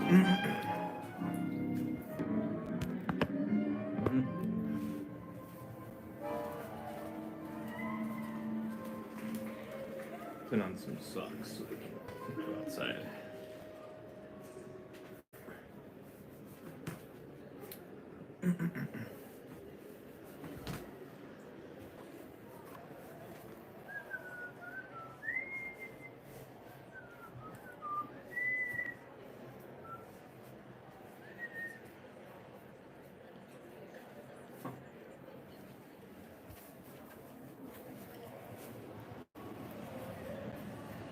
Put on some socks so we can go outside.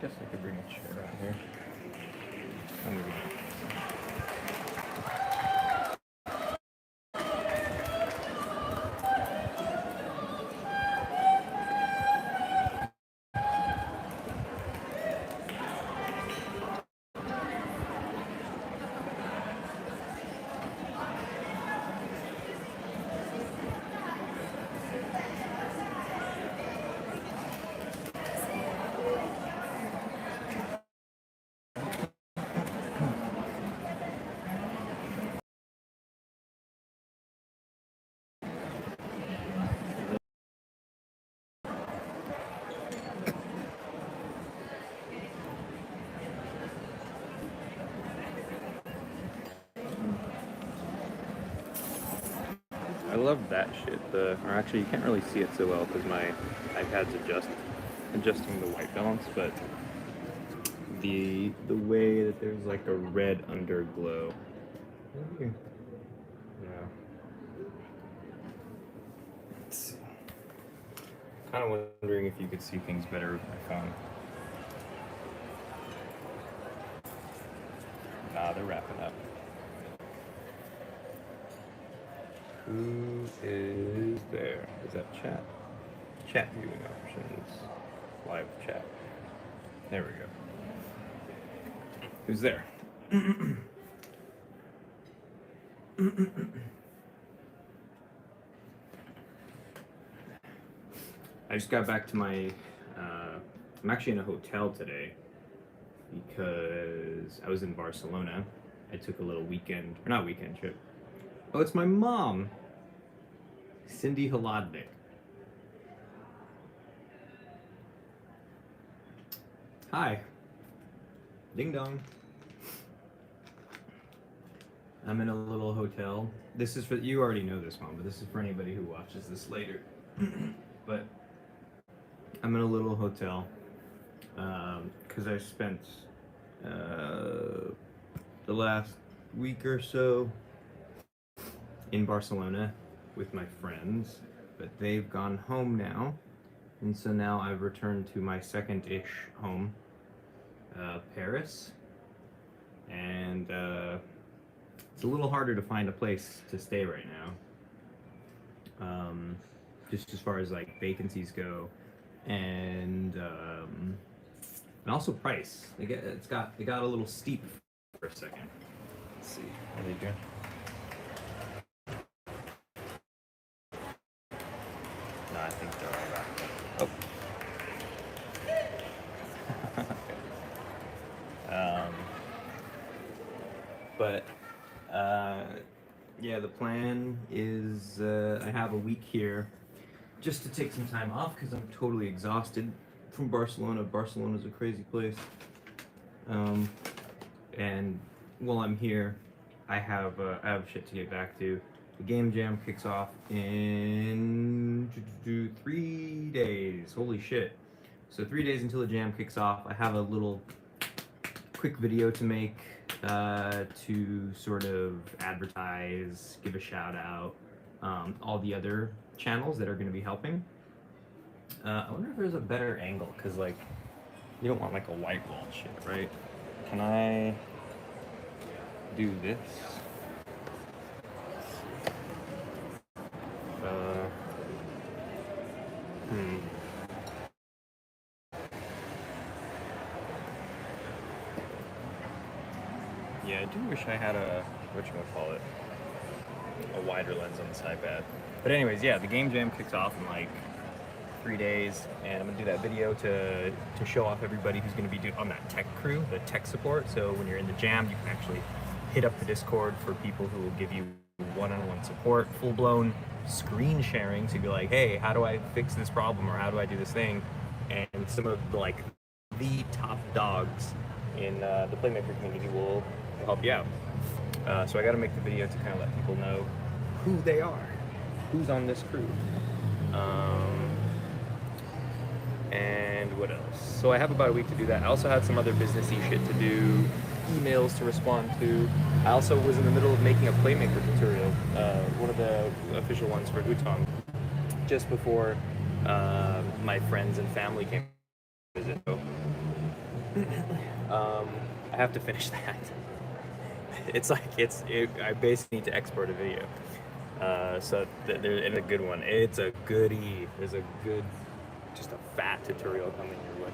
Guess I could bring a chair out here. I'm gonna I love that shit. Or actually, you can't really see it so well because my iPad's adjusting the white balance, but the way that there's like a red underglow. Yeah. Let's see. Kind of wondering if you could see things better with my phone. Nah, they're wrapping up. Who is there? Is that chat? Chat viewing options. Live chat. There we go. Who's there? I just got back to my, I'm actually in a hotel today because I was in Barcelona. I took a little weekend, or not weekend trip. Oh, it's my mom, Cindy Hladnik. Hi. Ding dong. I'm in a little hotel. This is for, you already know this one, but this is for anybody who watches this later. But I'm in a little hotel because I spent the last week or so in Barcelona with my friends, but they've gone home now, and so now I've returned to my second-ish home, Paris, and it's a little harder to find a place to stay right now, just as far as like vacancies go, and also price. It got a little steep for a second. Let's see, how are they doing? No, I think they're all wrapped up. Oh. But yeah, the plan is I have a week here just to take some time off because I'm totally exhausted from Barcelona. Barcelona's a crazy place. And while I'm here, I have shit to get back to. The game jam kicks off in 3 days. Holy shit. So 3 days until the jam kicks off. I have a little quick video to make to sort of advertise, give a shout out, all the other channels that are going to be helping. I wonder if there's a better angle, because like you don't want like a white wall shit, right? Can I do this? Yeah, I do wish I had a, whatchamacallit, a wider lens on this iPad. But anyways, yeah, the game jam kicks off in like 3 days, and I'm gonna do that video to show off everybody who's gonna be on that tech crew, the tech support. So when you're in the jam, you can actually hit up the Discord for people who will give you one-on-one support, full-blown screen sharing to be like, hey, how do I fix this problem, or how do I do this thing? And some of like the top dogs in the Playmaker community will help you out. So I got to make the video to kind of let people know who they are, who's on this crew. And what else? So I have about a week to do that. I also had some other businessy shit to do, emails to respond to. I also was in the middle of making a Playmaker tutorial, one of the official ones for Hutong, just before my friends and family came to visit. So, I have to finish that. It's like I basically need to export a video. So there's a good one. It's a goodie. There's a good, just a fat tutorial coming your way.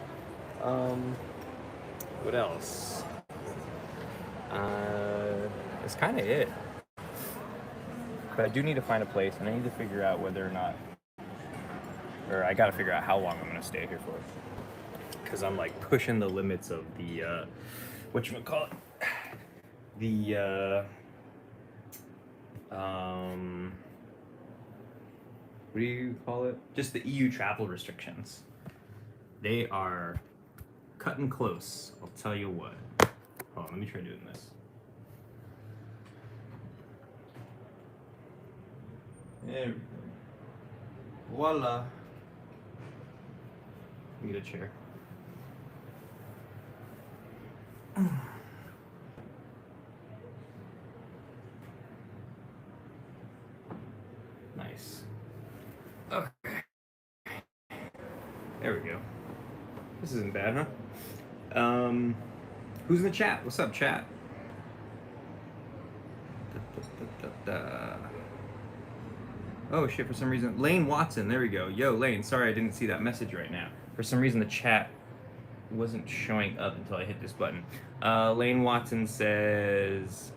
What else? That's kind of it. But I do need to find a place, and I need to figure out whether or not, or I gotta figure out how long I'm gonna stay here for. Because I'm like pushing the limits of the, whatchamacallit? The, what do you call it? Just the EU travel restrictions. They are cutting close, I'll tell you what. Hold on, let me try doing this. There we go. Voila. Let me get a chair. Nice. Okay. There we go. This isn't bad, huh? Who's in the chat? What's up, chat? Oh shit, for some reason. Lane Watson, there we go. Yo, Lane, sorry I didn't see that message right now. For some reason the chat wasn't showing up until I hit this button. Lane Watson says,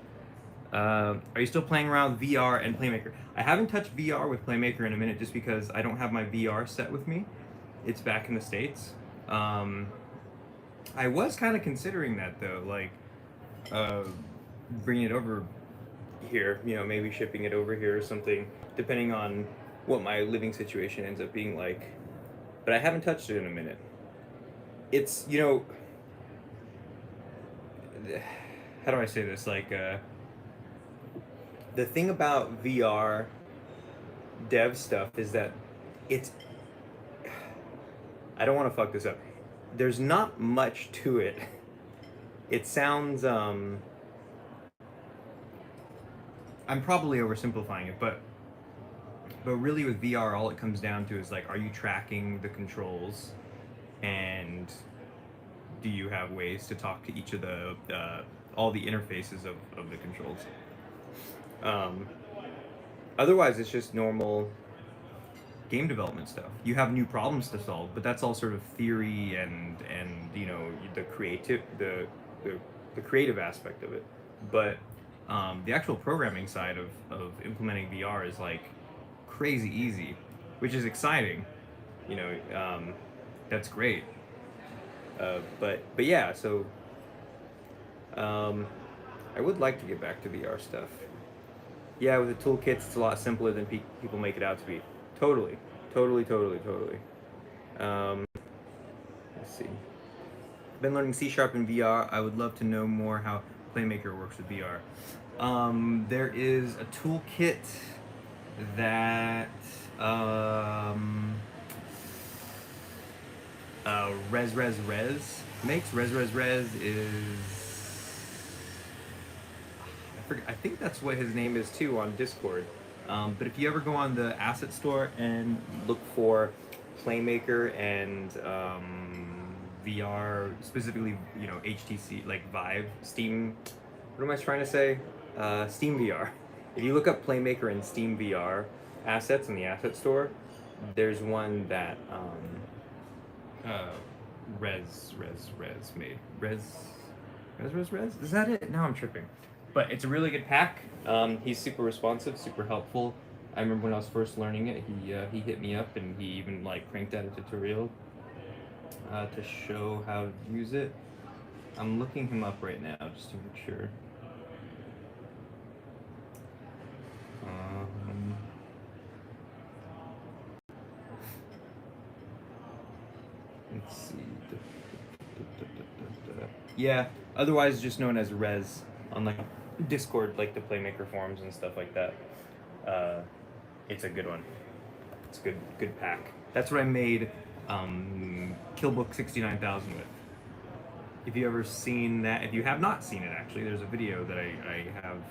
are you still playing around with VR and Playmaker? I haven't touched VR with Playmaker in a minute just because I don't have my VR set with me. It's back in the States. I was kind of considering that though, like bringing it over here, you know, maybe shipping it over here or something, depending on what my living situation ends up being like. But I haven't touched it in a minute. It's, you know, how do I say this? Like, the thing about VR dev stuff is that it's, I don't want to fuck this up. There's not much to it. It sounds, I'm probably oversimplifying it, but really with VR, all it comes down to is like, are you tracking the controls, and do you have ways to talk to each of the, all the interfaces of the controls? Otherwise, it's just normal game development stuff. You have new problems to solve, but that's all sort of theory and you know, the creative aspect of it. But the actual programming side of implementing VR is like crazy easy, which is exciting. You know, that's great. But yeah, so I would like to get back to VR stuff. Yeah, with the toolkits, it's a lot simpler than people make it out to be. Totally. Let's see. Been learning C# in VR. I would love to know more how Playmaker works with VR. There is a toolkit that Res makes. Res is, I think that's what his name is too on Discord. But if you ever go on the asset store and look for Playmaker and VR, specifically, you know, HTC, like Vive, Steam, what am I trying to say? Steam VR. If you look up Playmaker and Steam VR assets in the asset store, there's one that Res made. Res? Is that it? Now I'm tripping. But it's a really good pack. He's super responsive, super helpful. I remember when I was first learning it, he hit me up and he even like cranked out a tutorial to show how to use it. I'm looking him up right now just to make sure. Um, let's see. Yeah, otherwise just known as Res on like Discord, like the Playmaker forums and stuff like that. It's a good one. It's a good pack. That's what I made Killbook 69,000 with. If you ever seen that, if you have not seen it, actually, there's a video that I have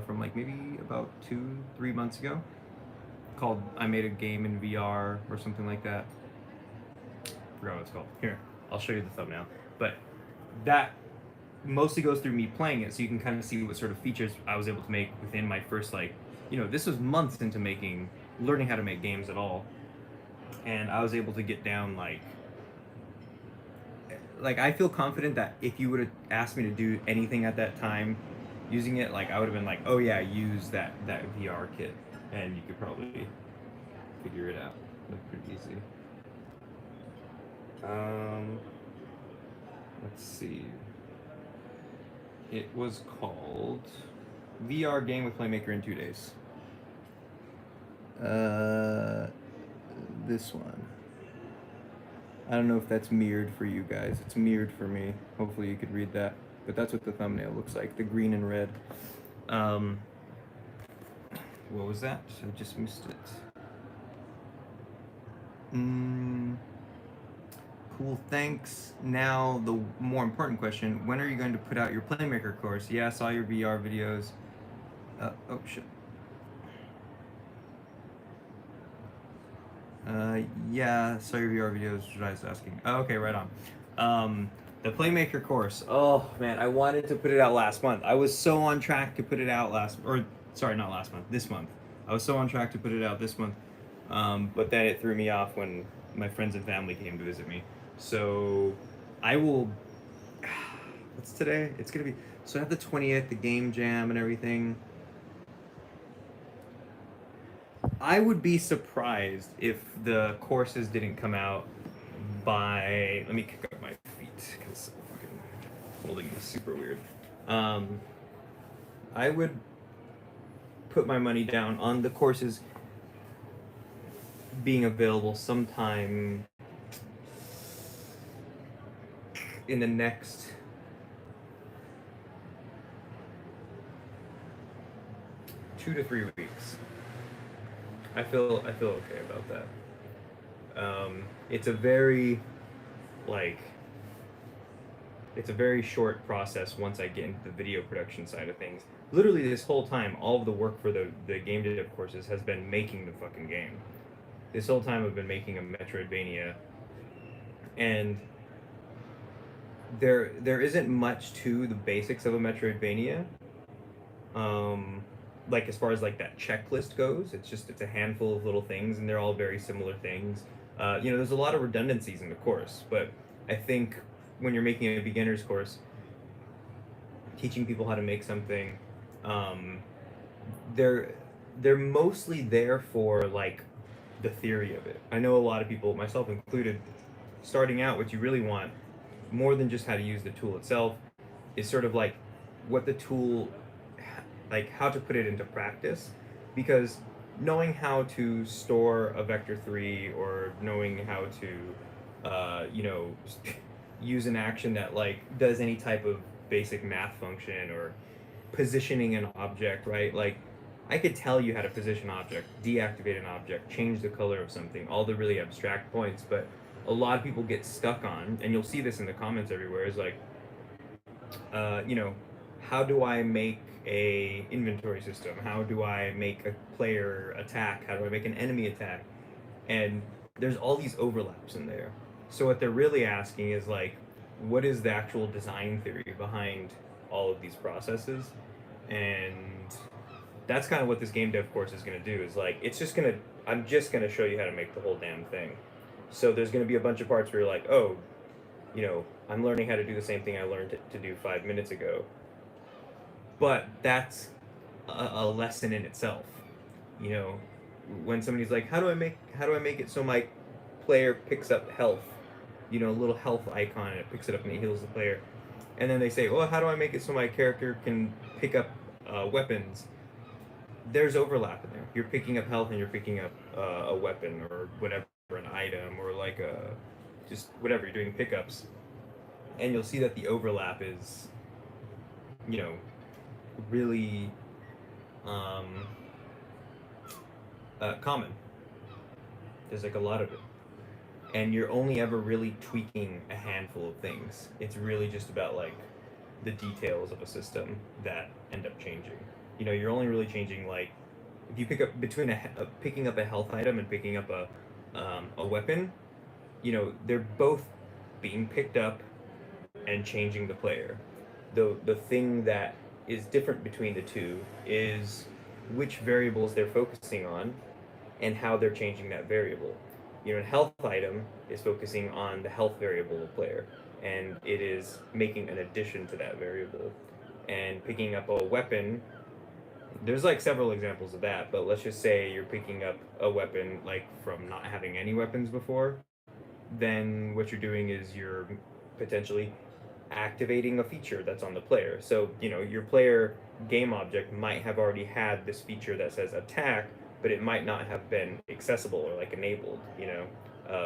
from like maybe about 2-3 months ago called "I Made a Game in VR" or something like that. I forgot what it's called. Here, I'll show you the thumbnail. But that mostly goes through me playing it, so you can kind of see what sort of features I was able to make within my first, like, this was months into learning how to make games at all, and I was able to get down like I feel confident that if you would have asked me to do anything at that time using it, like I would have been like, oh yeah, use that VR kit, and you could probably figure it out. It's pretty easy. Let's see. It was called VR Game with Playmaker in 2 days. This one. I don't know if that's mirrored for you guys. It's mirrored for me. Hopefully you could read that. But that's what the thumbnail looks like, the green and red. What was that? I just missed it. Cool, thanks. Now, the more important question, when are you going to put out your Playmaker course? Yeah, I saw your VR videos. Oh, shit. Yeah, saw your VR videos, what I was asking. Oh, okay, right on. The Playmaker course. Oh, man, I wanted to put it out last month. I was so on track to put it out not last month, this month. I was so on track to put it out this month. But then it threw me off when my friends and family came to visit me. So I will. What's today? It's gonna be. So I have the 20th, the game jam and everything. I would be surprised if the courses didn't come out by. Let me kick up my feet because I'm fucking holding this super weird. I would put my money down on the courses being available sometime in the next 2 to 3 weeks. I feel okay about that. It's a very short process once I get into the video production side of things. Literally this whole time, all of the work for the game dev courses has been making the fucking game. This whole time I've been making a Metroidvania, and there isn't much to the basics of a Metroidvania. Like as far as like that checklist goes, it's a handful of little things, and they're all very similar things. There's a lot of redundancies in the course, but I think when you're making a beginner's course, teaching people how to make something, they're mostly there for like the theory of it. I know a lot of people, myself included, starting out, what you really want more than just how to use the tool itself is sort of like what the tool, like how to put it into practice, because knowing how to store a vector 3 or knowing how to use an action that like does any type of basic math function or positioning an object, right? Like I could tell you how to position an object, deactivate an object, change the color of something, all the really abstract points, but a lot of people get stuck on, and you'll see this in the comments everywhere, is like how do I make a inventory system? How do I make a player attack? How do I make an enemy attack? And there's all these overlaps in there. So what they're really asking is like, what is the actual design theory behind all of these processes? And that's kind of what this game dev course is going to do, is like, I'm just going to show you how to make the whole damn thing. So there's going to be a bunch of parts where you're like, oh, I'm learning how to do the same thing I learned to do 5 minutes ago. But that's a lesson in itself. When somebody's like, how do I make it so my player picks up health? A little health icon, and it picks it up and it heals the player. And then they say, well, how do I make it so my character can pick up weapons? there's overlap in there. You're picking up health and you're picking up a weapon or whatever, an item or like a just whatever. You're doing pickups, and you'll see that the overlap is, you know, really um, common. There's like a lot of it, and you're only ever really tweaking a handful of things. It's really just about like the details of a system that end up changing. You know, you're only really changing like if you pick up between picking up a health item and picking up a weapon. You know, they're both being picked up and changing the player. The thing that is different between the two is which variables they're focusing on and how they're changing that variable. You know, a health item is focusing on the health variable of player, and it is making an addition to that variable. And picking up a weapon, there's like several examples of that, but let's just say you're picking up a weapon like from not having any weapons before, then what you're doing is you're potentially activating a feature that's on the player. So, you know, your player game object might have already had this feature that says attack, but it might not have been accessible or like enabled, you know.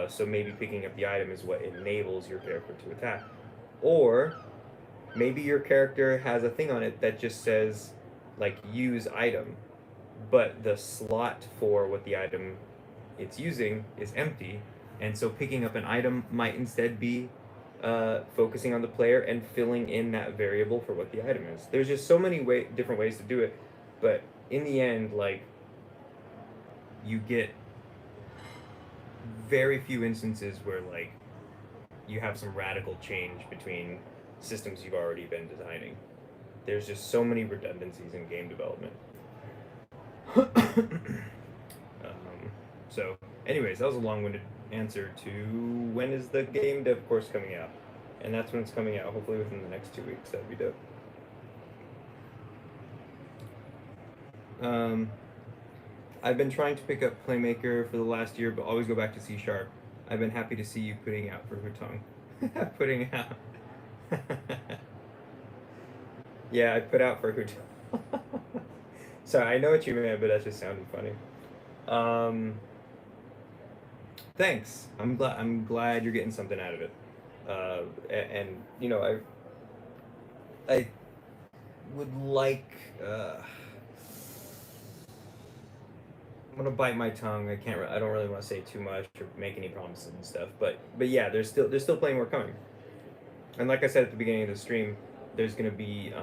So maybe picking up the item is what enables your character to attack. Or maybe your character has a thing on it that just says like use item, but the slot for what the item it's using is empty, and so picking up an item might instead be focusing on the player and filling in that variable for what the item is. There's just so many different ways to do it, but in the end, like you get very few instances where like you have some radical change between systems you've already been designing. There's just so many redundancies in game development. So, anyways, that was a long-winded answer to when is the game dev course coming out, and that's when it's coming out. Hopefully within the next 2 weeks. That'd be dope. I've been trying to pick up Playmaker for the last year, but always go back to C#. I've been happy to see you putting out for Hutong. Putting out. Yeah, I put out for Hutong. Sorry, I know what you meant, but that just sounded funny. Thanks. I'm glad you're getting something out of it. And you know, I would like. I'm gonna bite my tongue. I don't really want to say too much or make any promises and stuff. But yeah, there's still plenty more coming. And like I said at the beginning of the stream, there's gonna be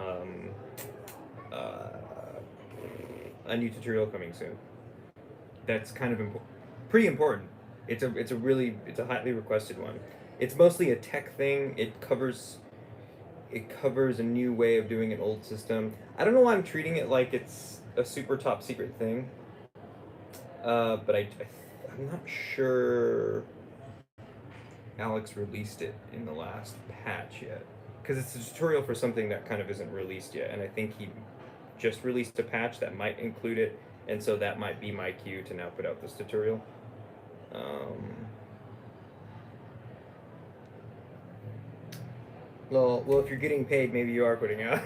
a new tutorial coming soon. That's kind of pretty important. It's a highly requested one. It's mostly a tech thing. It covers a new way of doing an old system. I don't know why I'm treating it like it's a super top secret thing. But I'm not sure Alex released it in the last patch yet, because it's a tutorial for something that kind of isn't released yet, and I think he just released a patch that might include it, and so that might be my cue to now put out this tutorial. Well, if you're getting paid, maybe you are putting out.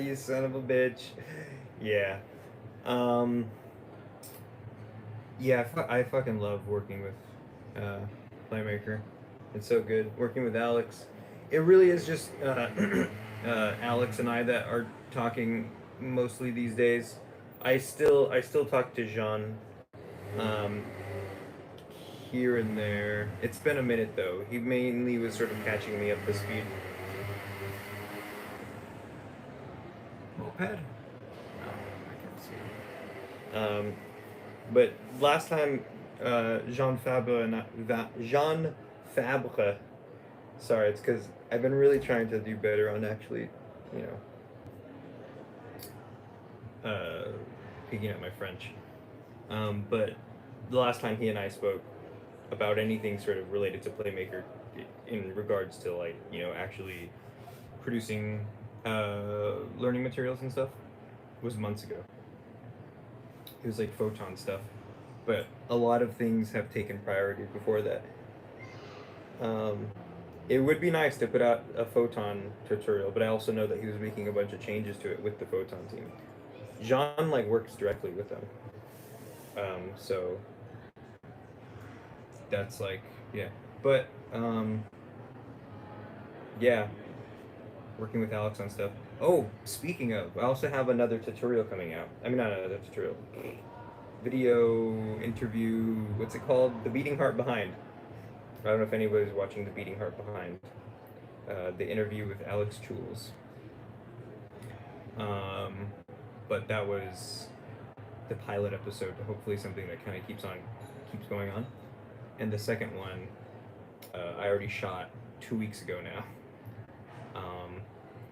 You son of a bitch. Yeah. Yeah, I fucking love working with Playmaker. It's so good. Working with Alex. It really is just Alex and I that are talking mostly these days. I still talk to Jean here and there. It's been a minute though. He mainly was sort of catching me up to speed. Moped? No, I can't see. But last time, Jean Fabre, sorry, it's because I've been really trying to do better on actually, you know, picking up my French. But the last time he and I spoke about anything sort of related to Playmaker in regards to like, you know, actually producing learning materials and stuff was months ago. It was like photon stuff, but a lot of things have taken priority before that. It would be nice to put out a photon tutorial, but I also know that he was making a bunch of changes to it with the photon team. Jean like works directly with them. So that's like yeah, but yeah, working with Alex on stuff. Oh, speaking of, I also have another tutorial coming out. I mean, not another tutorial. Video interview. What's it called? The Beating Heart Behind. I don't know if anybody's watching The Beating Heart Behind. The interview with Alex Jules. Um, but that was the pilot episode. Hopefully, something that kind of keeps going on. And the second one, I already shot 2 weeks ago now.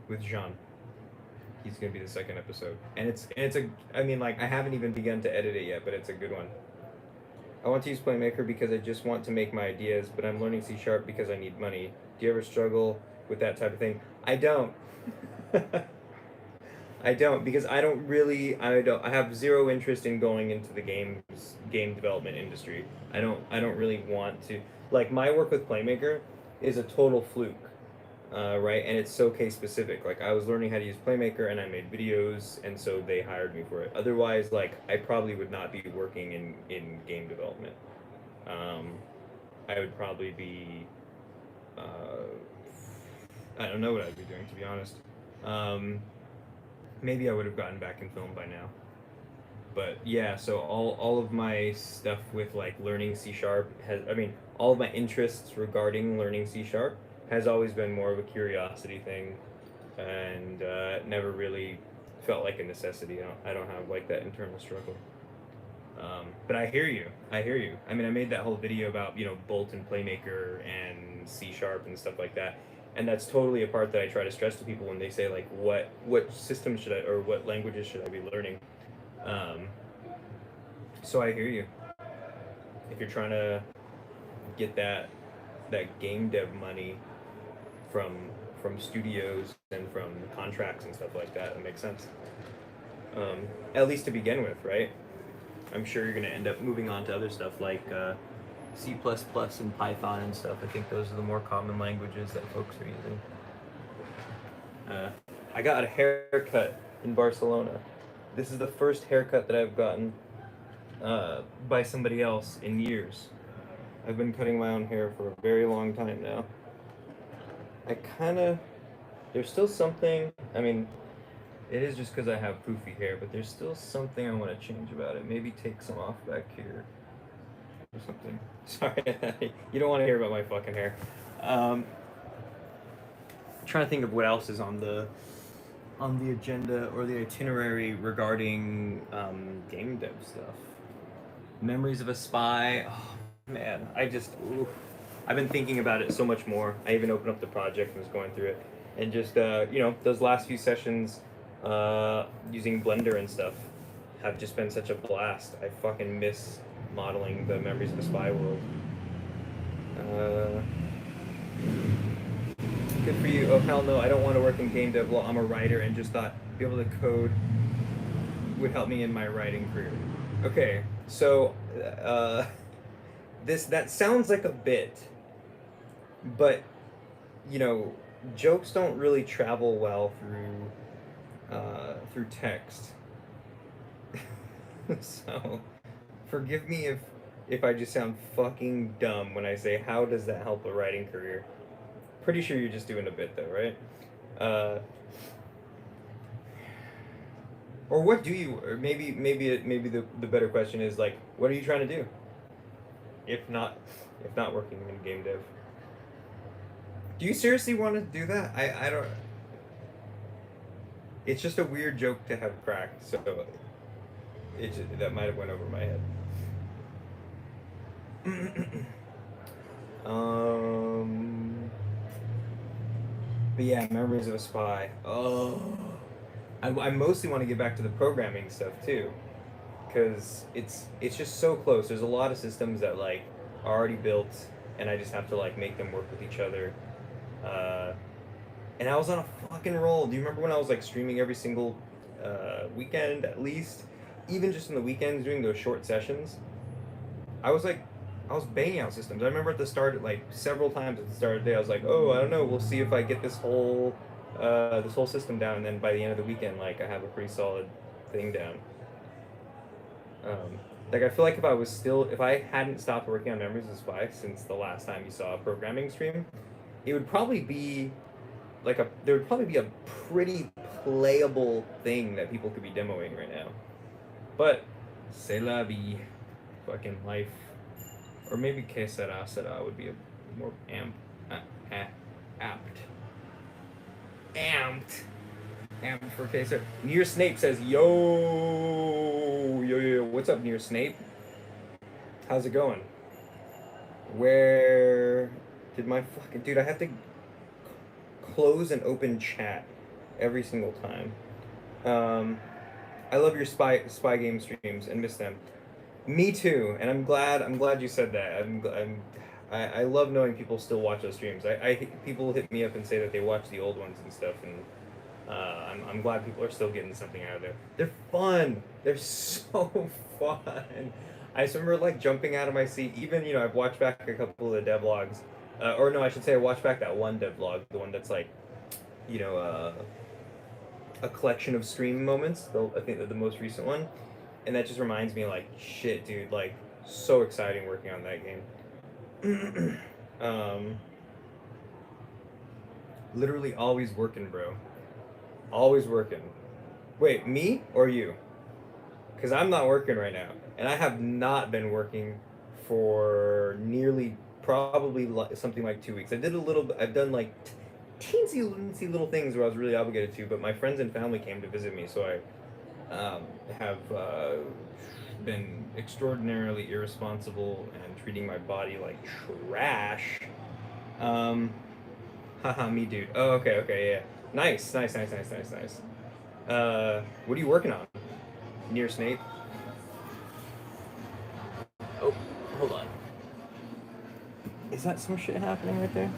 With Jean. He's gonna be the second episode, and it's a. I mean, like I haven't even begun to edit it yet, but it's a good one. I want to use Playmaker because I just want to make my ideas, but I'm learning C# because I need money. Do you ever struggle with that type of thing? I don't. I don't because I don't really. I have zero interest in going into the game development industry. I don't really want to. Like my work with Playmaker is a total fluke. Right? And it's so case specific. Like I was learning how to use Playmaker and I made videos, and so they hired me for it. Otherwise, like I probably would not be working in game development. I would probably be, I don't know what I'd be doing to be honest. Maybe I would have gotten back in film by now. But yeah, so all of my stuff with like learning C# has, I mean, all of my interests regarding learning C# has always been more of a curiosity thing, and never really felt like a necessity. I don't have like that internal struggle. But I hear you. I hear you. I mean, I made that whole video about Bolt and Playmaker and C# and stuff like that, and that's totally a part that I try to stress to people when they say like, what system should I or what languages should I be learning? Um, so I hear you. If you're trying to get that game dev money from studios and from contracts and stuff like that, it makes sense. At least to begin with, right? I'm sure you're gonna end up moving on to other stuff like C++ and Python and stuff. I think those are the more common languages that folks are using. I got a haircut in Barcelona. This is the first haircut that I've gotten by somebody else in years. I've been cutting my own hair for a very long time now. There's still something, I mean, it is just because I have poofy hair, but there's still something I want to change about it. Maybe take some off back here or something. Sorry, you don't want to hear about my fucking hair. Trying to think of what else is on the agenda or the itinerary regarding game dev stuff. Memories of a Spy. Oh man, I've been thinking about it so much more. I even opened up the project and was going through it, and just those last few sessions using Blender and stuff have just been such a blast. I fucking miss modeling the Memories of a Spy world. Good for you. Oh hell no, I don't want to work in game dev. Well, I'm a writer and just thought be able to code would help me in my writing career. Okay, so that sounds like a bit, but jokes don't really travel well through text. So forgive me if I just sound fucking dumb when I say how does that help a writing career. Pretty sure you're just doing a bit though, right? Or what do you? Or maybe the better question is like, what are you trying to do? If not working in game dev. Do you seriously want to do that? I don't. It's just a weird joke to have cracked, so that might have went over my head. But yeah, Memories of a Spy. Oh, I mostly want to get back to the programming stuff too, because it's just so close. There's a lot of systems that like are already built, and I just have to like make them work with each other. And I was on a fucking roll. Do you remember when I was like streaming every single weekend at least, even just in the weekends doing those short sessions? I was banging out systems. I remember at the start, like several times at the start of the day, I was like, oh, I don't know, we'll see if I get this whole system down, and then by the end of the weekend, like I have a pretty solid thing down. Like I feel like if I hadn't stopped working on Memories of Spy since the last time you saw a programming stream, it would probably be there would probably be a pretty playable thing that people could be demoing right now. But c'est la vie, fucking life, or maybe que sera would be a more apt. Amped for que sera. Near Snape says, yo, what's up, Near Snape? How's it going? Where did my fucking dude? I have to close and open chat every single time. I love your spy game streams and miss them. Me too, and I'm glad you said that. I love knowing people still watch those streams. People hit me up and say that they watch the old ones and stuff, and I'm glad people are still getting something out of there. They're fun. They're so fun. I just remember like jumping out of my seat. Even I've watched back a couple of the devlogs, or no, I should say I watched back that one devlog, the one that's like, a collection of stream moments. I think the most recent one, and that just reminds me like, shit, dude, like so exciting working on that game. Literally always working, bro. Always working. Wait, me or you? Because I'm not working right now, and I have not been working for nearly probably something like 2 weeks. I've done like teensy little things where I was really obligated to, but my friends and family came to visit me, so I have been extraordinarily irresponsible and treating my body like trash. Haha, me dude. Oh, okay, yeah. Nice. What are you working on? Near Snape? Oh, hold on. Is that some shit happening right there?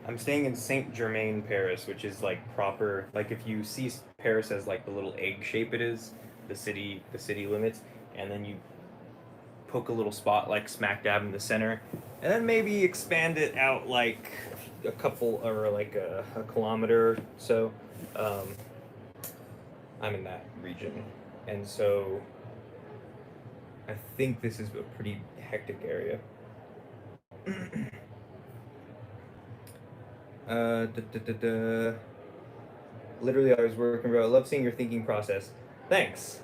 I'm staying in Saint Germain, Paris, which is like proper. Like if you see Paris as like the little egg shape it is, the city limits, and then you poke a little spot like smack dab in the center, and then maybe expand it out like a couple or like a kilometer or so. I'm in that region, and so I think this is a pretty hectic area. Literally, I was working, bro. I love seeing your thinking process. Thanks.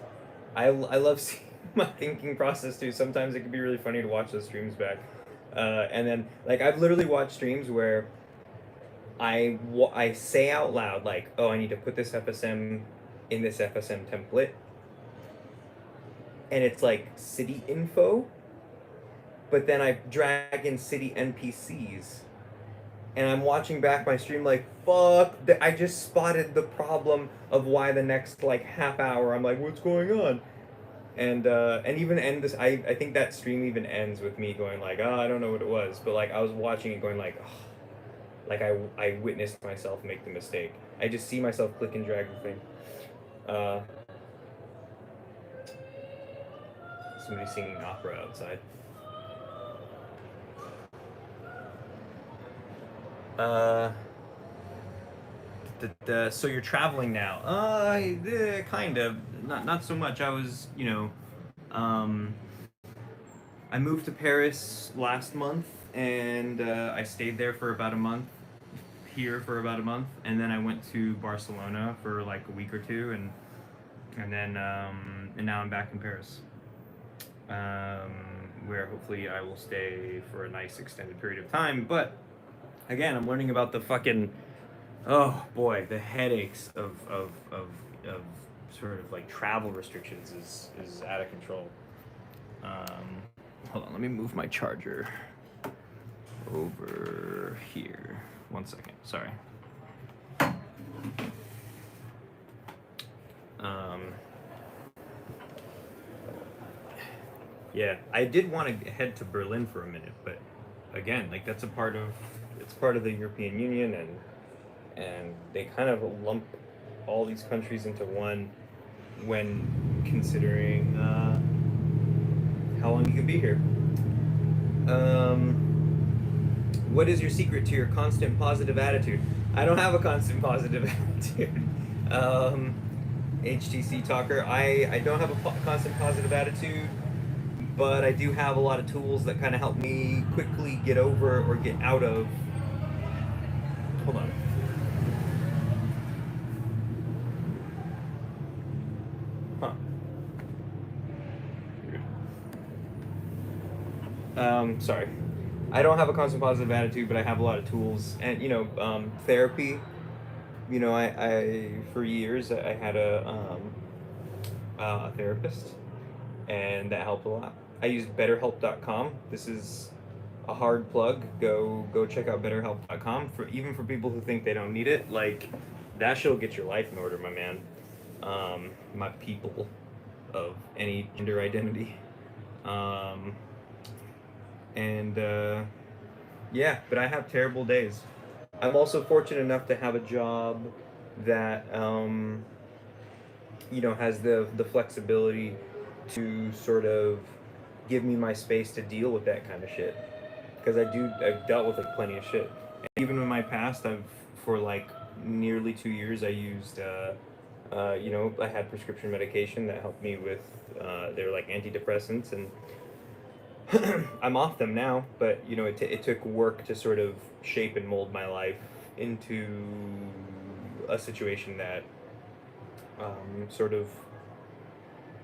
I love seeing my thinking process too. Sometimes it can be really funny to watch those streams back. And then, like, I've literally watched streams where I say out loud, like, oh, I need to put this FSM in this FSM template. And it's like city info, but then I drag in city NPCs. And I'm watching back my stream like, fuck, I just spotted the problem of why the next like half hour I'm like, what's going on? And even end this, I think that stream even ends with me going like, oh, I don't know what it was. But like I was watching it going like, oh, like I witnessed myself make the mistake. I just see myself click and drag the thing. Somebody singing opera outside. So you're traveling now? Kind of. Not so much. I was, I moved to Paris last month, and I stayed there for about a month. Here for about a month, and then I went to Barcelona for like a week or two, and then and now I'm back in Paris, where hopefully I will stay for a nice extended period of time. But again, I'm learning about the fucking, oh boy, the headaches of sort of like travel restrictions is out of control. Hold on, let me move my charger over here. 1 second, sorry. Yeah, I did want to head to Berlin for a minute, but again, like it's part of the European Union, and they kind of lump all these countries into one when considering how long you can be here. What is your secret to your constant positive attitude? I don't have a constant positive attitude. HTC talker. I don't have a constant positive attitude, but I do have a lot of tools that kind of help me quickly get over or get out of. Hold on. Huh. Sorry. I don't have a constant positive attitude, but I have a lot of tools, and therapy. I for years I had a therapist, and that helped a lot. I used BetterHelp.com. This is a hard plug. Go check out BetterHelp.com for even for people who think they don't need it. Like that shit'll get your life in order, my man. My people of any gender identity. Um, and Yeah, but I have terrible days. I'm also fortunate enough to have a job that has the flexibility to sort of give me my space to deal with that kind of shit. Because I've dealt with like plenty of shit. And even in my past, I've for like nearly 2 years, I used I had prescription medication that helped me with they were like antidepressants, and I'm off them now, but it took work to sort of shape and mold my life into a situation that sort of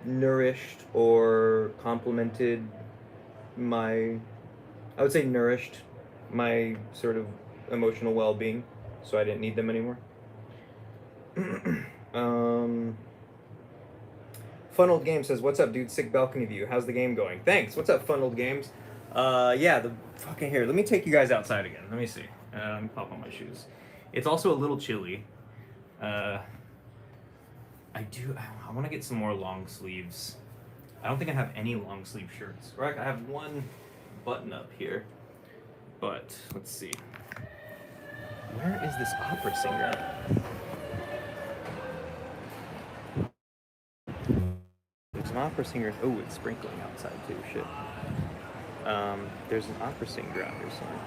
nourished or complemented my, I would say nourished my sort of emotional well-being, so I didn't need them anymore. um, Funneled Game says, "What's up, dude? Sick balcony view. How's the game going?" Thanks. What's up, Funneled Games? Yeah, the fucking here. Let me take you guys outside again. Let me see. Let me pop on my shoes. It's also a little chilly. I want to get some more long sleeves. I don't think I have any long sleeve shirts. Right, I have one button up here, but let's see. Where is this opera singer? There's an opera singer. Oh, it's sprinkling outside too. Shit. There's an opera singer out here somewhere.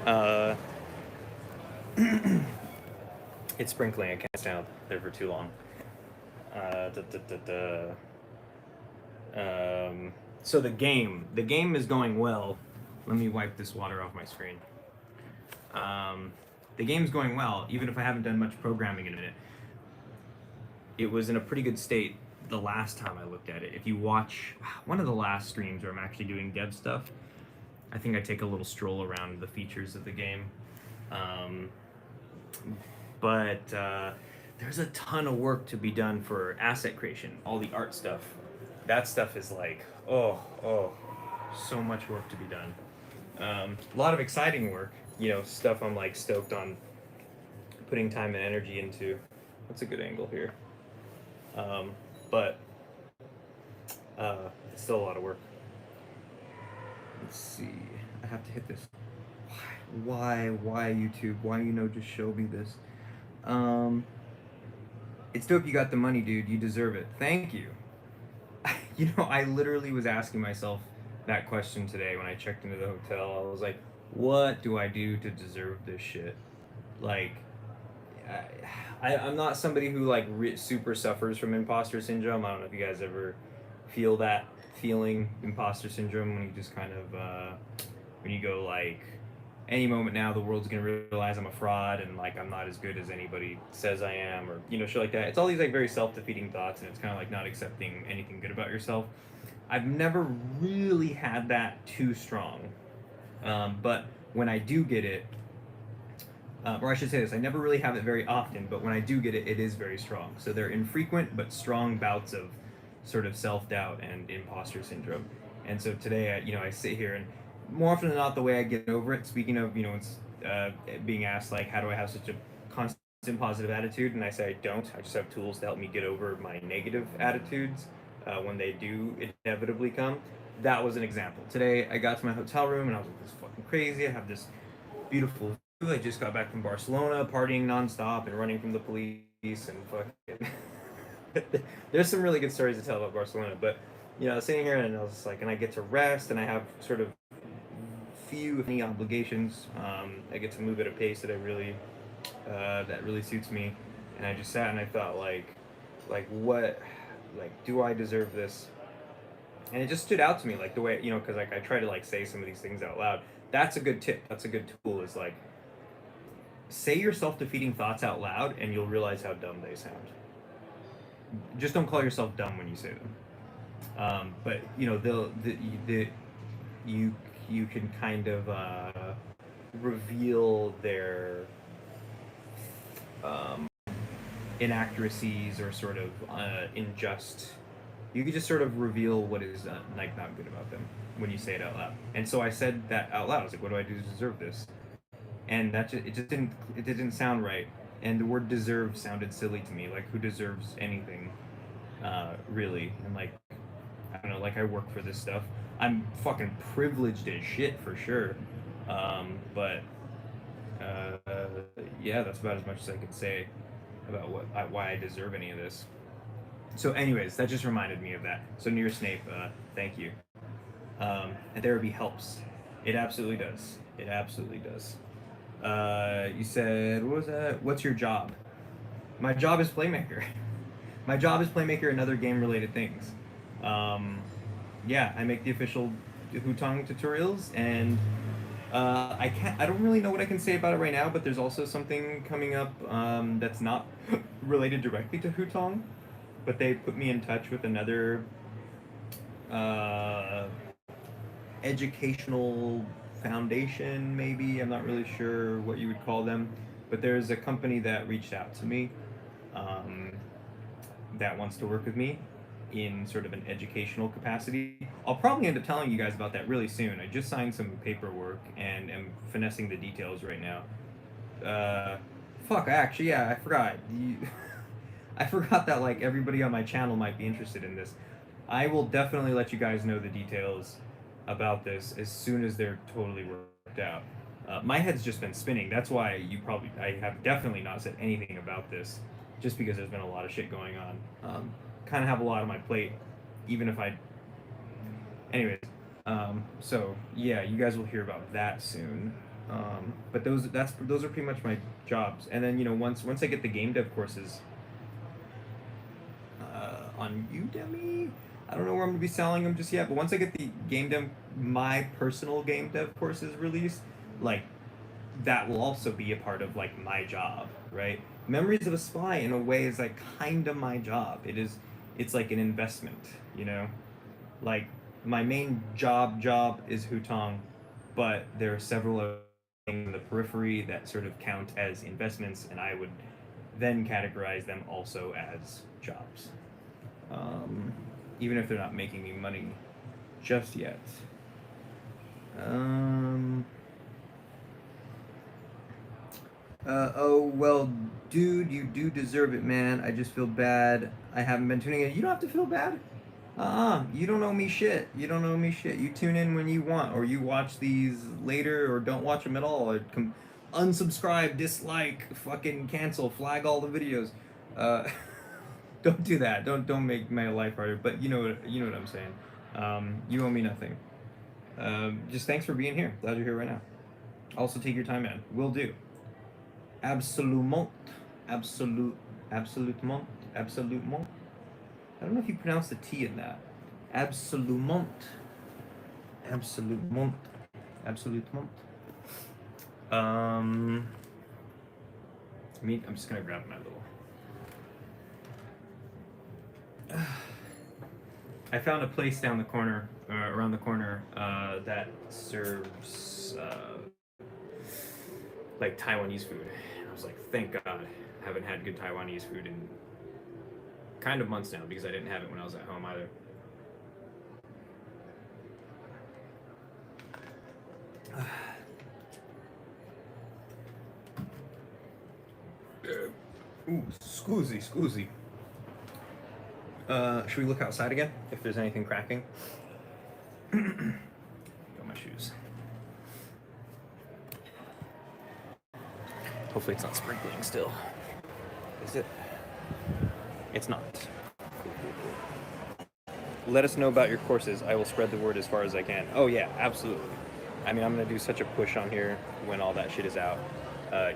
uh, it's sprinkling. I can't stand out there for too long. So the game is going well. Let me wipe this water off my screen. The game's going well, even if I haven't done much programming in it. It was in a pretty good state the last time I looked at it. If you watch one of the last streams where I'm actually doing dev stuff, I think I take a little stroll around the features of the game. But there's a ton of work to be done for asset creation, all the art stuff. That stuff is like, so much work to be done. A lot of exciting work, stuff I'm like stoked on putting time and energy into. That's a good angle here. But it's still a lot of work. Let's see. I have to hit this. Why YouTube? Why just show me this? It's dope you got the money, dude. You deserve it. Thank you. I literally was asking myself that question today when I checked into the hotel. I was like, what do I do to deserve this shit? Like, I'm not somebody who like super suffers from imposter syndrome. I don't know if you guys ever feel that feeling, imposter syndrome, when you just kind of when you go like, any moment now the world's gonna realize I'm a fraud and like I'm not as good as anybody says I am, or shit like that. It's all these like very self-defeating thoughts, and it's kind of like not accepting anything good about yourself. I've never really had that too strong, but when I do get it, or I should say this, I never really have it very often, but when I do get it, it is very strong. So they're infrequent but strong bouts of sort of self-doubt and imposter syndrome. And so today, I sit here, and more often than not, the way I get over it, speaking of, it's being asked, like, how do I have such a constant positive attitude? And I say I don't. I just have tools to help me get over my negative attitudes. when they do inevitably come. That was an example. Today I got to my hotel room and I was like, this is fucking crazy. I have this beautiful view. I just got back from Barcelona, partying nonstop and running from the police and fucking. There's some really good stories to tell about Barcelona, but I was sitting here and I was just like, and I get to rest and I have sort of few, if any, obligations. I get to move at a pace that really suits me, and I just sat and I thought what, do I deserve this? And it just stood out to me, like the way because like I try to like say some of these things out loud. That's a good tip. That's a good tool. Is like say your self-defeating thoughts out loud, and you'll realize how dumb they sound. Just don't call yourself dumb when you say them. But the you can kind of reveal their um, inaccuracies or sort of unjust. You could just sort of reveal what is like not good about them when you say it out loud. And so I said that out loud. I was like, "What do I do to deserve this?" And it didn't sound right. And the word "deserve" sounded silly to me. Like, who deserves anything, really? And like, I don't know. Like, I work for this stuff. I'm fucking privileged as shit for sure. But yeah, that's about as much as I can say about why I deserve any of this. So, anyways, that just reminded me of that. So, Near Snape, thank you. And therapy helps. It absolutely does. It absolutely does. You said, what was that? What's your job? My job is Playmaker. My job is Playmaker and other game related things. Um, yeah, I make the official Hutong tutorials, and I don't really know what I can say about it right now, but there's also something coming up that's not related directly to Hutong, but they put me in touch with another uh, educational foundation, maybe. I'm not really sure what you would call them, but there's a company that reached out to me um, that wants to work with me in sort of an educational capacity. I'll probably end up telling you guys about that really soon. I just signed some paperwork and am finessing the details right now. Uh, fuck, actually, yeah, I forgot. I forgot that like everybody on my channel might be interested in this. I will definitely let you guys know the details about this as soon as they're totally worked out. My head's just been spinning. That's why I have definitely not said anything about this, just because there's been a lot of shit going on. Kind of have a lot on my plate, even if I. Anyways, so yeah, you guys will hear about that soon. But those are pretty much my jobs. And then once I get the game dev courses on Udemy. I don't know where I'm gonna be selling them just yet, but once I get the game dev, my personal game dev courses released, like that will also be a part of like my job, right? Memories of a Spy in a way is like kind of my job. It's like an investment, you know. Like my main job is Hutong, but there are several other things in the periphery that sort of count as investments, and I would then categorize them also as jobs, um, even if they're not making me money just yet. Um, oh, well, dude, you do deserve it, man. I just feel bad. I haven't been tuning in. You don't have to feel bad. You don't owe me shit. You don't owe me shit. You tune in when you want, or you watch these later, or don't watch them at all, or unsubscribe, dislike, fucking cancel, flag all the videos. Uh, don't do that. Don't make my life harder. But you know what I'm saying. You owe me nothing. Just thanks for being here. Glad you're here right now. Also, take your time, man. Will do. Absolument, absolute, absolutement, absolutement. I don't know if you pronounce the T in that. Absolument, absolutement, absolutement. I'm just gonna grab my little. I found a place down the corner, around the corner, that serves like Taiwanese food. And I was like, thank God, I haven't had good Taiwanese food in kind of months now because I didn't have it when I was at home either. Ooh, scusi. Should we look outside again if there's anything cracking? Got my shoes. Hopefully it's not sprinkling still. Is it? It's not. Let us know about your courses. I will spread the word as far as I can. Oh yeah, absolutely. I mean, I'm gonna do such a push on here when all that shit is out.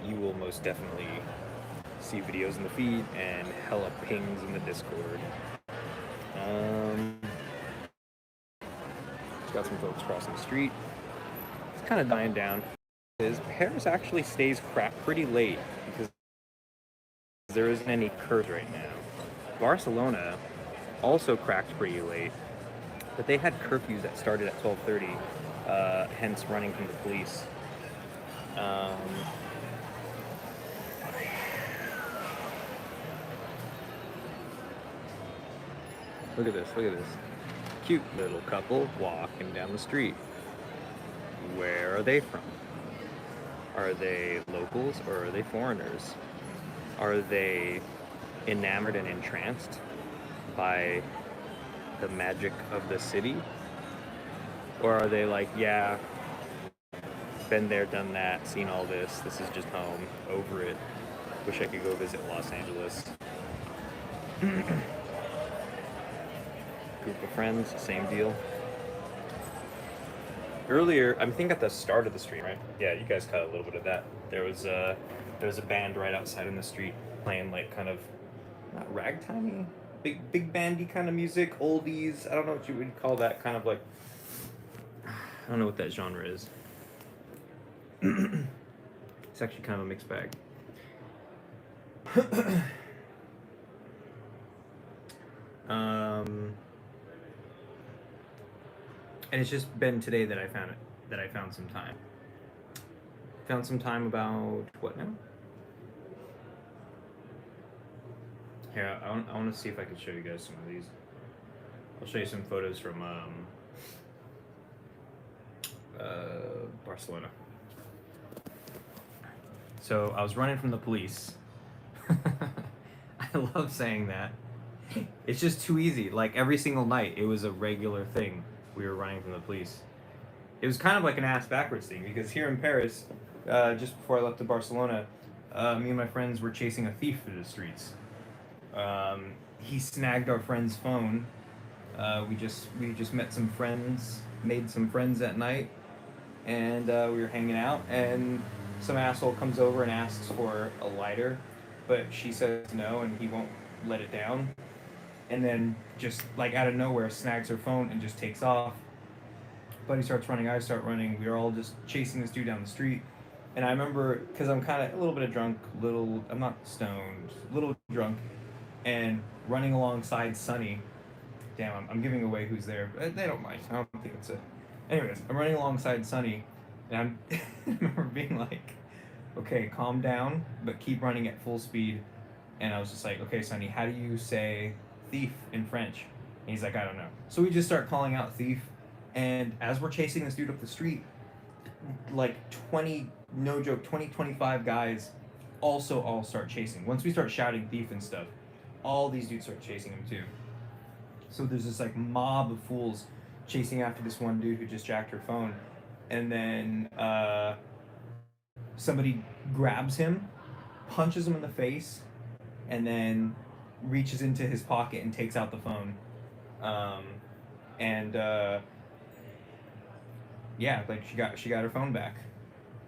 You will most definitely see videos in the feed and hella pings in the Discord. Just got some folks crossing the street. It's kind of dying down. Paris actually stays pretty late because there isn't any curves right now. Barcelona also cracked pretty late, but they had curfews that started at 12:30, hence running from the police. Look at this, look at this. Cute little couple walking down the street. Where are they from? Are they locals or are they foreigners? Are they enamored and entranced by the magic of the city? Or are they like, yeah, been there, done that, seen all this, this is just home, over it. Wish I could go visit Los Angeles. Group of friends, same deal. Earlier, I think at the start of the stream, right? Yeah, you guys caught a little bit of that. There was a band right outside in the street playing like kind of not ragtimey, big bandy kind of music, oldies. I don't know what you would call that, kind of like, I don't know what that genre is. It's actually kind of a mixed bag. And it's just been today that I found some time. Found some time about what now? Here, I want to see if I can show you guys some of these. I'll show you some photos from Barcelona. So I was running from the police. I love saying that. It's just too easy. Like every single night, it was a regular thing. We were running from the police. It was kind of like an ass backwards thing because here in Paris, just before I left to Barcelona, me and my friends were chasing a thief through the streets. He snagged our friend's phone. We just met some friends, made some friends at night, and we were hanging out. And some asshole comes over and asks for a lighter, but she says no, and he won't let it down. And then just like out of nowhere snags her phone and just takes off. Buddy starts running, I start running. We were all just chasing this dude down the street. And I remember, because I'm kind of a little bit of drunk, I'm not stoned, a little drunk, and running alongside Sunny. Damn, I'm giving away who's there, but they don't mind. I don't think it's it. Anyways, I'm running alongside Sunny, and I remember being like, okay, calm down, but keep running at full speed. And I was just like, okay, Sunny, how do you say thief in French? And he's like, I don't know. So we just start calling out thief, and as we're chasing this dude up the street, like 20, no joke, 20, 25 guys also all start chasing. Once we start shouting thief and stuff, all these dudes start chasing him too. So there's this like mob of fools chasing after this one dude who just jacked her phone. And then somebody grabs him, punches him in the face, and then reaches into his pocket and takes out the phone. Yeah, like she got her phone back.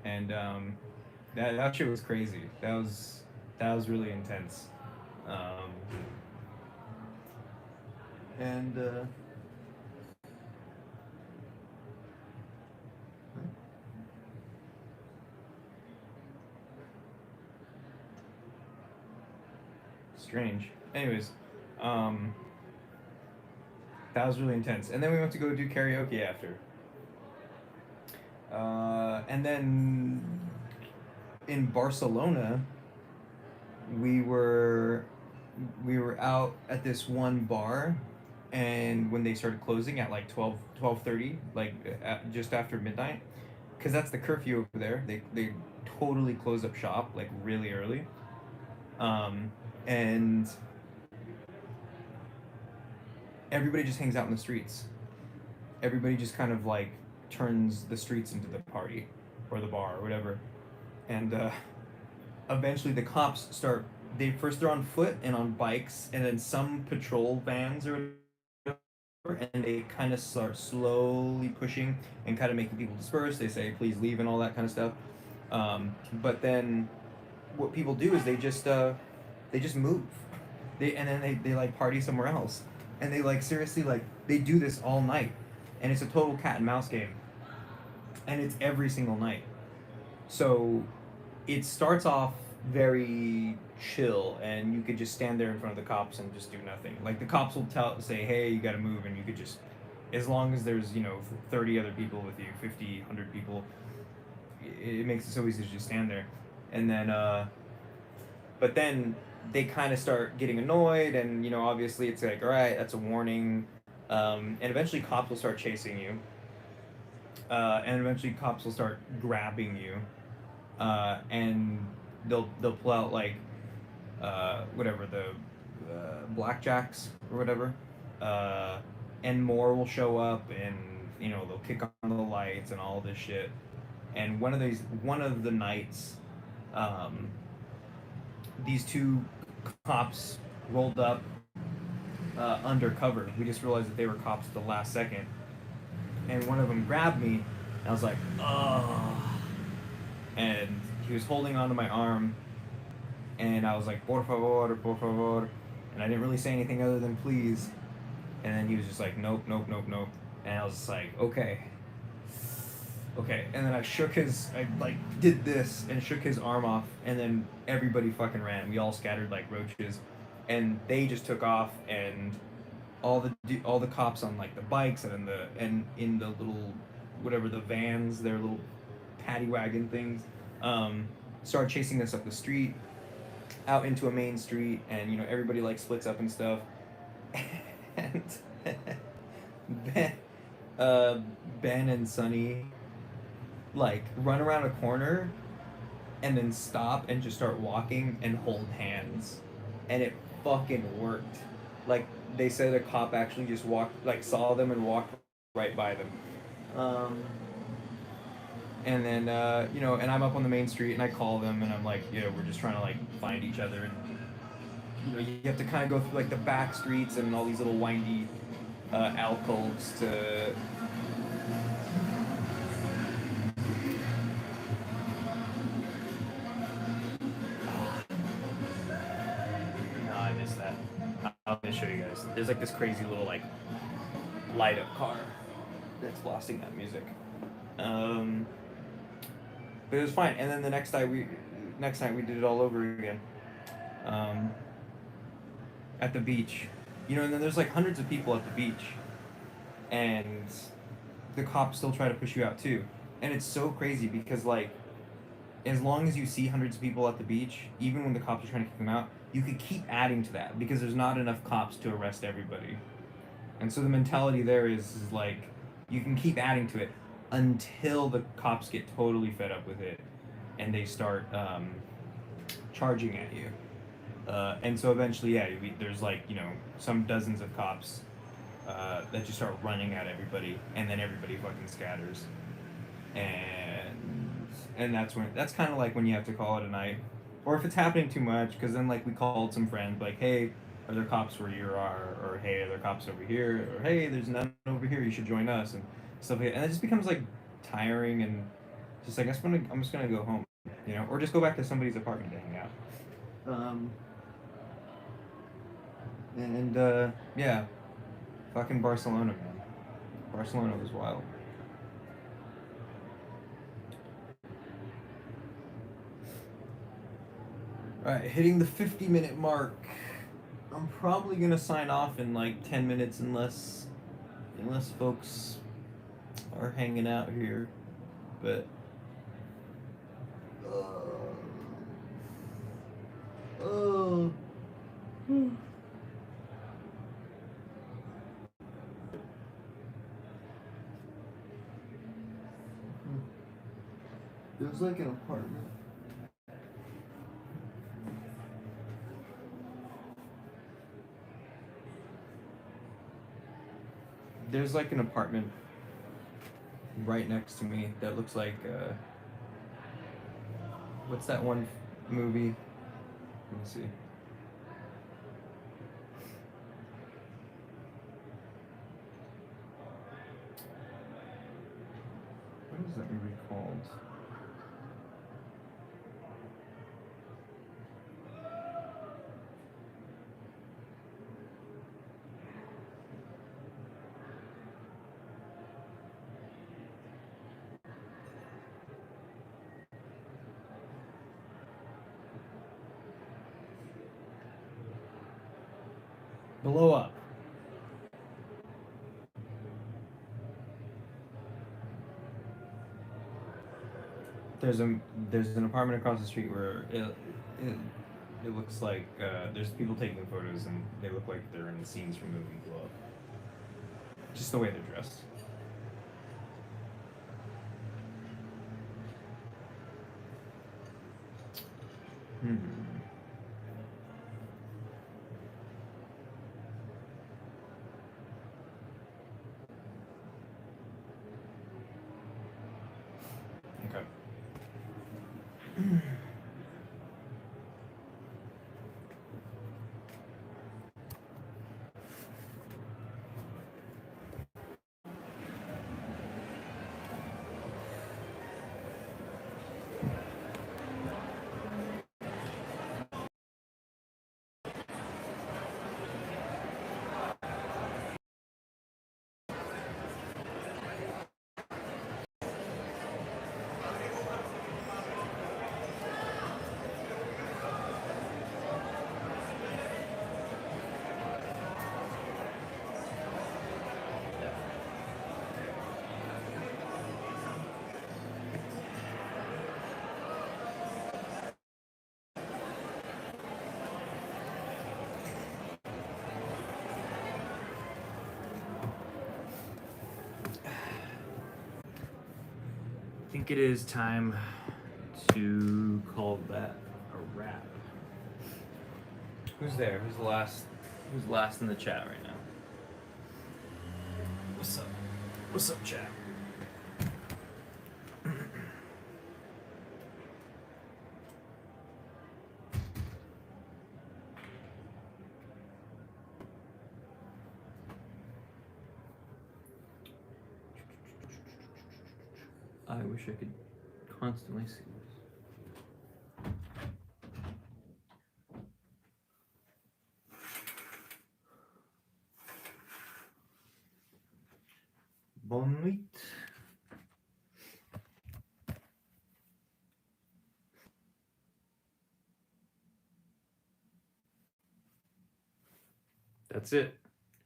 And that shit was crazy. That was really intense. Strange. Anyways, that was really intense. And then we went to go do karaoke after. And then in Barcelona, we were out at this one bar, and when they started closing at like 12:30, like just after midnight, because that's the curfew over there. They totally close up shop like really early. And everybody just hangs out in the streets. Everybody just kind of like turns the streets into the party or the bar or whatever. And eventually the cops start. They first they're on foot and on bikes, and then some patrol vans or whatever, and they kind of start slowly pushing and kind of making people disperse. They say please leave and all that kind of stuff. But then what people do is they just move. They like party somewhere else, and they like seriously like they do this all night, and it's a total cat and mouse game, and it's every single night. So it starts off very chill, and you could just stand there in front of the cops and just do nothing. Like the cops will say, "Hey, you got to move," and you could just, as long as there's 30 other people with you, 50, 100 people, it makes it so easy to just stand there, and then but then they kind of start getting annoyed, and obviously it's like, all right, that's a warning, and eventually cops will start chasing you, and eventually cops will start grabbing you, and they'll pull out like whatever the blackjacks or whatever, and more will show up, and they'll kick on the lights and all this shit. And one of the nights, these two cops rolled up undercover. We just realized that they were cops at the last second, and one of them grabbed me, and I was like, oh, and he was holding onto my arm, and I was like, por favor, and I didn't really say anything other than please, and then he was just like, nope, and I was just like, okay, and then I like did this and shook his arm off, and then everybody fucking ran. We all scattered like roaches, and they just took off, and all the cops on like the bikes and in the little whatever the vans, their little paddy wagon things, started chasing us up the street, out into a main street, and everybody like splits up and stuff, and Ben, Ben and Sonny like run around a corner and then stop and just start walking and hold hands, and it fucking worked. Like they said a cop actually just walked, like saw them and walked right by them, and then and I'm up on the main street, and I call them, and I'm like, we're just trying to like find each other, and you have to kind of go through like the back streets and all these little windy alcoves to. I missed that. I'm gonna show you guys. There's like this crazy little like light up car that's blasting that music. But it was fine. And then the next night we did it all over again. At the beach. And then there's like hundreds of people at the beach, and the cops still try to push you out too. And it's so crazy because like as long as you see hundreds of people at the beach, even when the cops are trying to kick them out, you could keep adding to that because there's not enough cops to arrest everybody. And so the mentality there is like you can keep adding to it until the cops get totally fed up with it and they start charging at you. And so eventually, there's like some dozens of cops that just start running at everybody, and then everybody fucking scatters, and that's kind of like when you have to call it a night, or if it's happening too much, because then like we called some friends like, hey, are there cops where you are, or hey, are there cops over here, or hey, there's none over here, you should join us, and stuff like that. And it just becomes like tiring, and just like I'm just gonna go home, or just go back to somebody's apartment to hang out. Yeah, fucking Barcelona, man. Barcelona was wild. Alright, hitting the 50-minute mark. I'm probably gonna sign off in like 10 minutes unless folks are hanging out here. But there's like an apartment. There's like an apartment right next to me that looks like what's that one movie? Let me see. What is that movie called? Blow Up. There's a there's an apartment across the street where it looks like there's people taking photos and they look like they're in scenes from the movie Blow Up. Just the way they're dressed. Hmm. Okay. I think it is time to call that a wrap. Who's there? Who's last in the chat right now? What's up? What's up, chat? I wish I could constantly see this. Bonne nuit. That's it.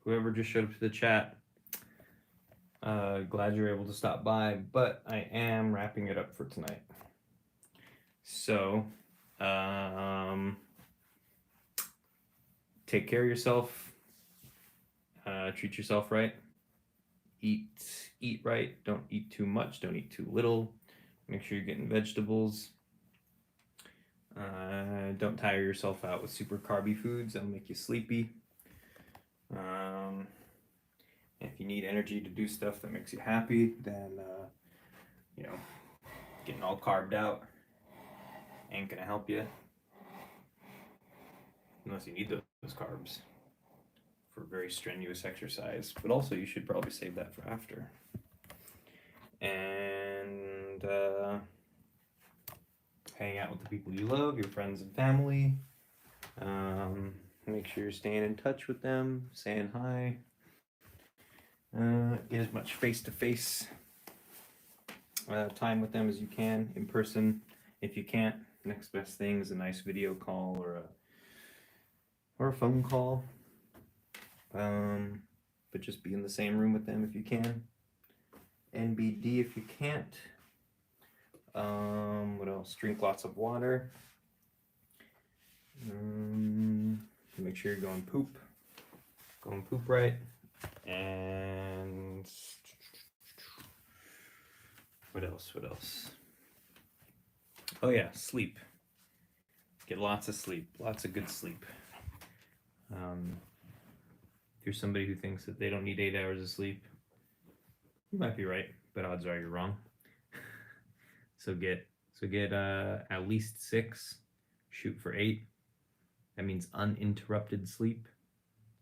Whoever just showed up to the chat, glad you're able to stop by, but I am wrapping it up for tonight. So, take care of yourself. Treat yourself right. Eat right. Don't eat too much. Don't eat too little. Make sure you're getting vegetables. Don't tire yourself out with super carby foods. That'll make you sleepy. If you need energy to do stuff that makes you happy, then getting all carved out ain't gonna help you unless you need those carbs for very strenuous exercise. But also, you should probably save that for after. And hang out with the people you love, your friends and family. Make sure you're staying in touch with them, saying hi. Get as much face-to-face time with them as you can in person. If you can't, next best thing is a nice video call or a phone call. But just be in the same room with them if you can. NBD if you can't. What else? Drink lots of water. Make sure you're going poop right. And what else? Oh yeah, sleep. Get lots of sleep, lots of good sleep. If you're somebody who thinks that they don't need 8 hours of sleep, You might be right, but odds are you're wrong. So get at least 6. Shoot for 8. That means uninterrupted sleep.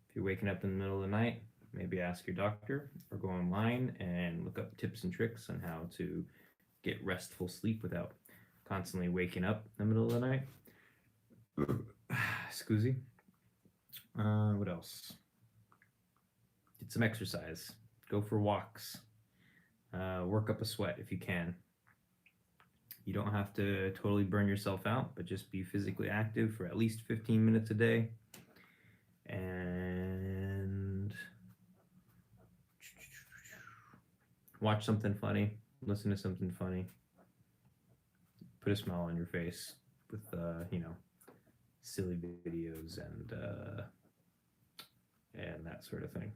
If you're waking up in the middle of the night, maybe ask your doctor or go online and look up tips and tricks on how to get restful sleep without constantly waking up in the middle of the night. Excuse me. What else? Get some exercise. Go for walks. Work up a sweat if you can. You don't have to totally burn yourself out, but just be physically active for at least 15 minutes a day. And watch something funny. Listen to something funny. Put a smile on your face with, silly videos and that sort of thing.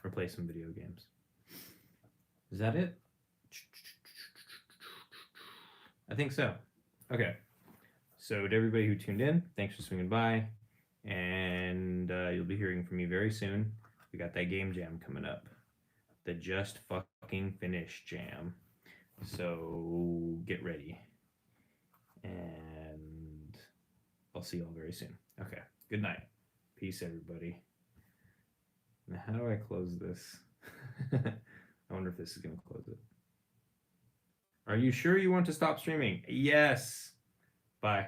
Or play some video games. Is that it? I think so. Okay. So to everybody who tuned in, thanks for swinging by. And you'll be hearing from me very soon. We got that game jam coming up. The Just Fucking Finish jam. So get ready. And I'll see you all very soon. Okay. Good night. Peace, everybody. Now, how do I close this? I wonder if this is going to close it. Are you sure you want to stop streaming? Yes. Bye.